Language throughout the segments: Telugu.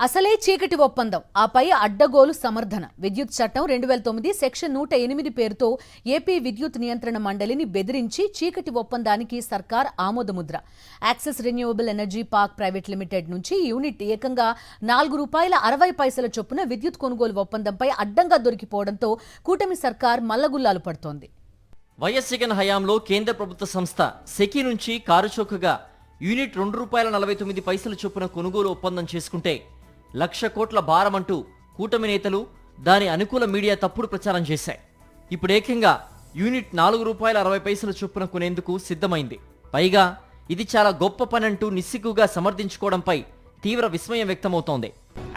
అసలే చీకటి ఒప్పందం ఆపై అడ్డగోలు సమర్థన విద్యుత్ చట్టం 2009 సెక్షన్ 108 పేరుతో ఏపీ విద్యుత్ నియంత్రణ మండలిని బెదిరించి చీకటి ఒప్పందానికి సర్కార్ ఆమోదముద్ర. Axis renewable energy park private limited నుంచి యూనిట్ ఏకంగా ₹4.60 చొప్పున విద్యుత్ కొనుగోలు ఒప్పందంపై అడ్డంగా దొరికిపోవడంతో కూటమి సర్కార్ మల్లగుల్లాలు పడుతోంది. వైఎస్ జగన్ హయాంలో కేంద్ర ప్రభుత్వ సంస్థ సెకీ నుంచి కారుచౌకగా యూనిట్ ₹2.49 చొప్పున కొనుగోలు ఒప్పందం చేసుకుంటే 1,00,000 కోట్ల భారమంటూ కూటమి నేతలు దాని అనుకూల మీడియా తప్పుడు ప్రచారం చేశాయి. ఇప్పుడు ఏకంగా యూనిట్ ₹4.60 చొప్పున కొనేందుకు సిద్ధమైంది. పైగా ఇది చాలా గొప్ప పనంటూ నిస్సిగ్గుగా సమర్థించుకోవడంపై తీవ్ర విస్మయం వ్యక్తమవుతోంది.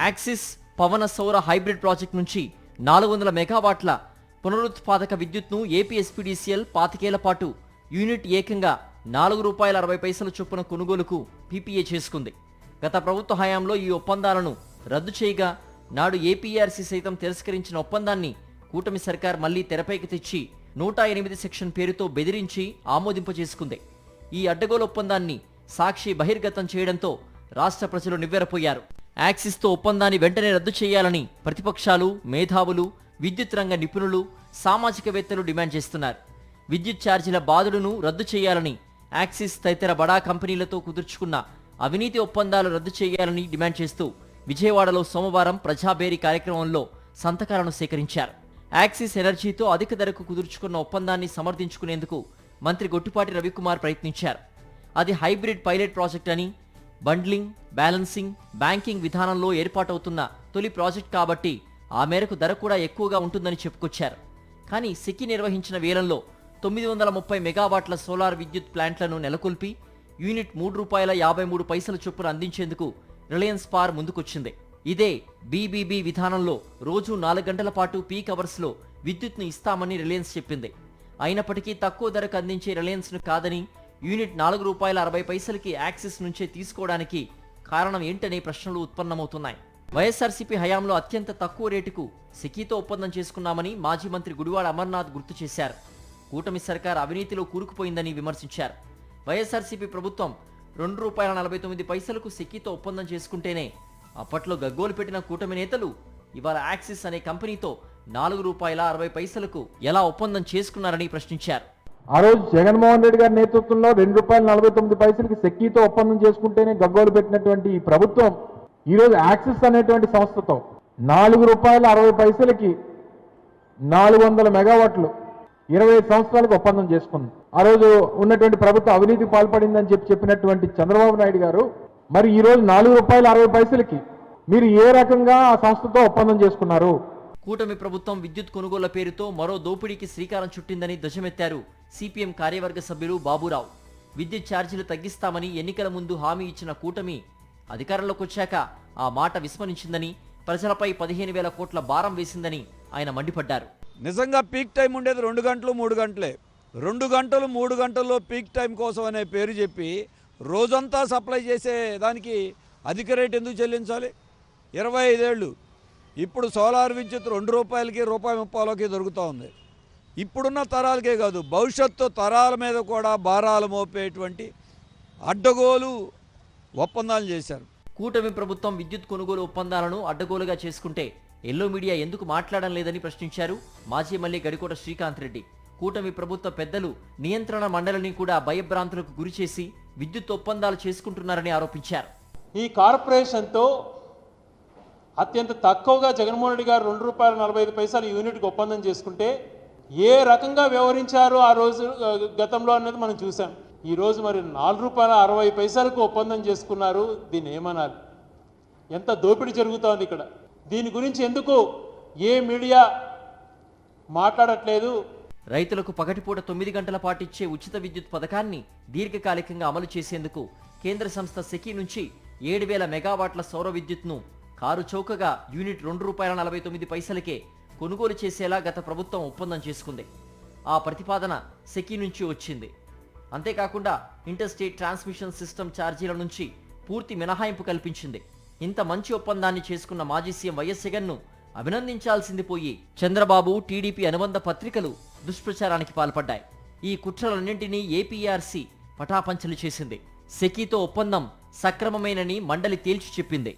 యాక్సిస్ పవన సౌర హైబ్రిడ్ ప్రాజెక్టు నుంచి 400 మెగావాట్ల పునరుత్పాదక విద్యుత్ను ఏపీ ఎస్పీడీసీఎల్ 25 ఏళ్ల పాటు యూనిట్ ఏకంగా ₹4.60 చొప్పున కొనుగోలుకు పీపీఏ చేసుకుంది. గత ప్రభుత్వ హయాంలో ఈ ఒప్పందాలను రద్దు చేయగా నాడు ఏపీఆర్సీ సైతం తిరస్కరించిన ఒప్పందాన్ని కూటమి సర్కార్ మళ్లీ తెరపైకి తెచ్చి 108 సెక్షన్ పేరుతో బెదిరించి ఆమోదింపజేసుకుంది. ఈ అడ్డగోలు ఒప్పందాన్ని సాక్షి బహిర్గతం చేయడంతో రాష్ట్ర ప్రజలు నివ్వెరపోయారు. యాక్సిస్తో ఒప్పందాన్ని వెంటనే రద్దు చేయాలని ప్రతిపక్షాలు, మేధావులు, విద్యుత్ రంగ నిపుణులు, సామాజికవేత్తలు డిమాండ్ చేస్తున్నారు. విద్యుత్ ఛార్జీల బాధుడును రద్దు చేయాలని, యాక్సిస్ తదితర బడా కంపెనీలతో కుదుర్చుకున్న అవినీతి ఒప్పందాలు రద్దు చేయాలని డిమాండ్ చేస్తూ విజయవాడలో సోమవారం ప్రజాబేరీ కార్యక్రమంలో సంతకాలను సేకరించారు. యాక్సిస్ ఎనర్జీతో అధిక ధరకు కుదుర్చుకున్న ఒప్పందాన్ని సమర్థించుకునేందుకు మంత్రి గొట్టిపాటి రవికుమార్ ప్రయత్నించారు. అది హైబ్రిడ్ పైలట్ ప్రాజెక్ట్ అని, బండ్లింగ్, బ్యాలెన్సింగ్, బ్యాంకింగ్ విధానంలో ఏర్పాటవుతున్న తొలి ప్రాజెక్ట్ కాబట్టి ఆ మేరకు ధర కూడా ఎక్కువగా ఉంటుందని చెప్పుకొచ్చారు. కానీ సెకీ నిర్వహించిన వేలంలో 930 మెగావాట్ల సోలార్ విద్యుత్ ప్లాంట్లను నెలకొల్పి యూనిట్ ₹3.53 చొప్పున అందించేందుకు రిలయన్స్ పార్ ముందుకొచ్చింది. ఇదే బీబీబీ విధానంలో రోజు 4 గంటల పాటు పీక్ అవర్స్లో విద్యుత్ను ఇస్తామని రిలయన్స్ చెప్పింది. అయినప్పటికీ తక్కువ ధరకు అందించే రిలయన్స్ను కాదని యూనిట్ ₹4.60కి యాక్సిస్ నుంచే తీసుకోవడానికి కారణం ఏంటనే ప్రశ్నలు ఉత్పన్నమవుతున్నాయి. వైఎస్ఆర్సీపీ హయాంలో అత్యంత తక్కువ రేటుకు సెకీతో ఒప్పందం చేసుకున్నామని మాజీ మంత్రి గుడివాడ అమర్నాథ్ గుర్తు చేశారు. కూటమి సర్కార్ అవినీతిలో కూరుకుపోయిందని విమర్శించారు. వైఎస్ఆర్సీపీ ప్రభుత్వం ₹2.49కు సెకీతో ఒప్పందం చేసుకుంటేనే అప్పట్లో గగ్గోలు పెట్టిన కూటమి నేతలు ఇవాళ యాక్సిస్ అనే కంపెనీతో ₹4.60కు ఎలా ఒప్పందం చేసుకున్నారని ప్రశ్నించారు. ఆ రోజు జగన్మోహన్ రెడ్డి గారి నేతృత్వంలో ₹2.49కి సెకీతో ఒప్పందం చేసుకుంటేనే గగ్గోలు పెట్టినటువంటి ఈ ప్రభుత్వం ఈరోజు యాక్సిస్ అనేటువంటి సంస్థతో ₹4.60కి 400 మెగావాట్లు 25 సంవత్సరాలకు ఒప్పందం చేసుకుంది. ఆ రోజు ఉన్నటువంటి ప్రభుత్వం అవినీతికి పాల్పడిందని చెప్పినటువంటి చంద్రబాబు నాయుడు గారు మరి ఈ రోజు ₹4.60కి మీరు ఏ రకంగా ఆ సంస్థతో ఒప్పందం చేసుకున్నారు? కూటమి ప్రభుత్వం విద్యుత్ కొనుగోళ్ల పేరుతో మరో దోపిడీకి శ్రీకారం చుట్టిందని ధ్వజమెత్తారు సిపిఎం కార్యవర్గ సభ్యులు బాబురావు. విద్యుత్ ఛార్జీలు తగ్గిస్తామని ఎన్నికల ముందు హామీ ఇచ్చిన కూటమి అధికారంలోకి వచ్చాక ఆ మాట విస్మరించిందని, ప్రజలపై 15,000 కోట్ల భారం వేసిందని ఆయన మండిపడ్డారు. నిజంగా పీక్ టైం ఉండేది 2 గంటలు 3 గంటలే. 2 గంటలు 3 గంటల్లో పీక్ టైం కోసం అనే పేరు చెప్పి రోజంతా సప్లై చేసే దానికి అధిక రేటు ఎందుకు చెల్లించాలి? 25 ఏళ్ళు ఇప్పుడు సోలార్ విద్యుత్ ₹2కి ₹1.30కి దొరుకుతూ ఉంది. ఇప్పుడున్న తరాలకే కాదు భవిష్యత్తు తరాల మీద కూడా భారాలు మోపేటువంటి అడ్డగోలు ఒప్పందాలు చేశారు. కూటమి ప్రభుత్వం విద్యుత్ కొనుగోలు ఒప్పందాలను అడ్డగోలుగా చేసుకుంటే ఎల్లో మీడియా ఎందుకు మాట్లాడడం లేదని ప్రశ్నించారు మాజీ ఎమ్మెల్యే గడికోట శ్రీకాంత్ రెడ్డి. కూటమి ప్రభుత్వ పెద్దలు నియంత్రణ మండలిని కూడా భయభ్రాంతులకు గురిచేసి విద్యుత్ ఒప్పందాలు చేసుకుంటున్నారని ఆరోపించారు. ఈ కార్పొరేషన్తో అత్యంత తక్కువగా జగన్మోహన్ రెడ్డి గారు ₹2.45 యూనిట్కి ఒప్పందం చేసుకుంటే ఏ రకంగా వ్యవహరించారో ఆ రోజు గతంలో అనేది మనం చూసాం. ఈరోజు మరి ₹4.60కు ఒప్పందం చేసుకున్నారు. దీన్ని ఏమనాలి? ఎంత దోపిడీ జరుగుతోంది ఇక్కడ. దీని గురించి ఎందుకు ఏ మీడియా మాట్లాడట్లేదు? రైతులకు పగటిపూట 9 గంటల పాటు ఇచ్చే ఉచిత విద్యుత్ పథకాన్ని దీర్ఘకాలికంగా అమలు చేసేందుకు కేంద్ర సంస్థ సెకీ నుంచి 7,000 మెగావాట్ల సౌర విద్యుత్ను కారు చౌకగా యూనిట్ ₹2.49కే కొనుగోలు చేసేలా గత ప్రభుత్వం ఒప్పందం చేసుకుంది. ఆ ప్రతిపాదన సెకీ నుంచి వచ్చింది. అంతేకాకుండా ఇంటర్ స్టేట్ ట్రాన్స్మిషన్ సిస్టమ్ ఛార్జీల నుంచి పూర్తి మినహాయింపు కల్పించింది. ఇంత మంచి ఒప్పందాన్ని చేసుకున్న మాజీ సీఎం వైఎస్ జగన్ను అభినందించాల్సింది పోయి చంద్రబాబు, టీడీపీ అనుబంధ పత్రికలు దుష్ప్రచారానికి పాల్పడ్డాయి. ఈ కుట్రలన్నింటినీ ఏపీఆర్సీ పటాపంచలు చేసింది. సెకీతో ఒప్పందం సక్రమమేనని మండలి తేల్చి చెప్పింది.